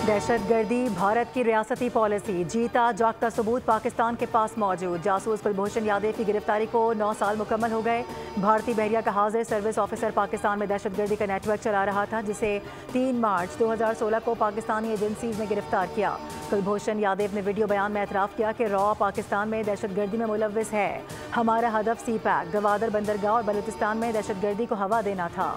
दहशतगर्दी भारत की रियासती पॉलिसी, जीता जागता सबूत पाकिस्तान के पास मौजूद। जासूस कुलभूषण यादव की गिरफ्तारी को 9 साल मुकम्मल हो गए। भारतीय बहरिया का हाजिर सर्विस ऑफिसर पाकिस्तान में दहशतगर्दी का नेटवर्क चला रहा था, जिसे 3 मार्च 2016 को पाकिस्तानी एजेंसीज ने गिरफ्तार किया। कुलभूषण यादव ने वीडियो बयान में एतराफ़ किया कि रॉ पाकिस्तान में दहशतगर्दी में मुलव्विस है। हमारा हदफ CPAC, गवादर बंदरगाह और बलूचिस्तान में दहशतगर्दी को हवा देना था।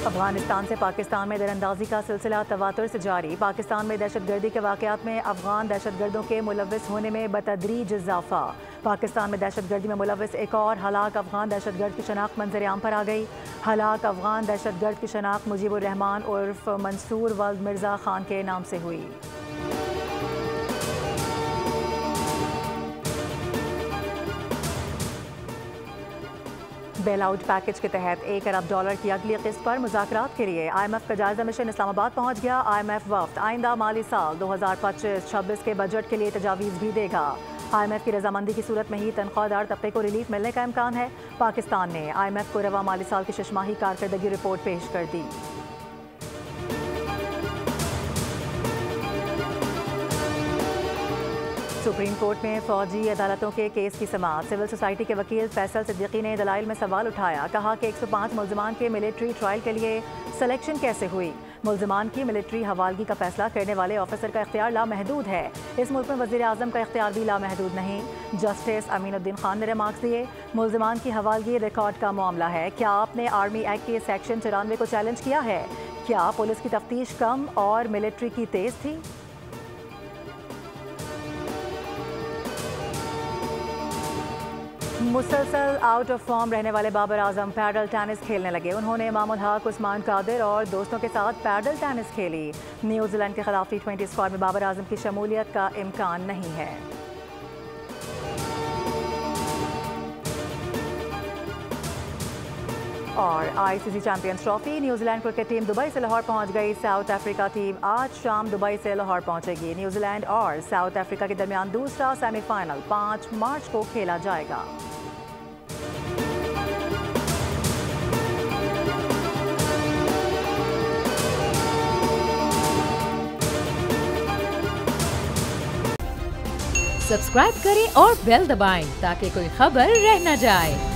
अफगानिस्तान से पाकिस्तान में दरअंदाजी का सिलसिला तवातुर से जारी। पाकिस्तान में दहशतगर्दी के वाक़यात में अफगान दहशतगर्दों के मुलव्विस होने में बतदरीज इजाफा। पाकिस्तान में दहशतगर्दी में मुलव्विस एक और हलाक अफगान दहशतगर्द की शनाख्त मंजर-ए-आम पर आ गई। हलाक अफगान दहशतगर्द की शनाख्त मुजीबुर रहमान उर्फ मंसूर वल्द मिर्ज़ा खान के नाम से हुई। बेल आउट पैकेज के तहत $1 अरब की अगली किस्त पर मुज़ाकरात के लिए IMF का जायजा मिशन इस्लामाबाद पहुंच गया। IMF वफ्द आइंदा माली साल 2025-26 के बजट के लिए तजावीज़ भी देगा। IMF की रजामंदी की सूरत में ही तनख्वाहदार तबके को रिलीफ मिलने का इम्कान है। पाकिस्तान ने IMF को रवा माली साल की छमाही कारकर्दगी रिपोर्ट पेश कर दी। सुप्रीम कोर्ट में फौजी अदालतों के केस की समाअत। सिविल सोसाइटी के वकील फैसल सिद्दीकी ने दलाइल में सवाल उठाया। कहा कि 105 मुल्ज़िमान के मिलिट्री ट्रायल के लिए सिलेक्शन कैसे हुई। मुल्ज़िमान की मिलिट्री हवालगी का फैसला करने वाले ऑफिसर का इख्तियार लामहदूद है। इस मुल्क में वज़ीर आज़म का इख्तियार भी लामहदूद नहीं। जस्टिस अमीनुद्दीन खान ने रिमार्क्स दिए। मुल्ज़िमान की हवालगी रिकॉर्ड का मामला है। क्या आपने आर्मी एक्ट के सेक्शन 94 को चैलेंज किया है? क्या पुलिस की तफ्तीश कम और मिलिट्री की तेज़ थी? मुसलसल आउट ऑफ फॉर्म रहने वाले बाबर आजम पैडल टेनिस खेलने लगे। उन्होंने इमामुल हक, उस्मान कादिर और दोस्तों के साथ पैडल टेनिस खेली। न्यूजीलैंड के खिलाफ T20 स्क्वाड में बाबर आजम की शमूलियत का इम्कान नहीं है। और ICC champions trophy, New Zealand cricket team Dubai से लाहौर पहुंच गई। साउथ अफ्रीका टीम आज शाम दुबई से लाहौर पहुंचेगी। न्यूजीलैंड और साउथ अफ्रीका के दरमियान दूसरा सेमीफाइनल 5 मार्च को खेला जाएगा। सब्सक्राइब करें और बेल दबाएं ताकि कोई खबर रह न जाए।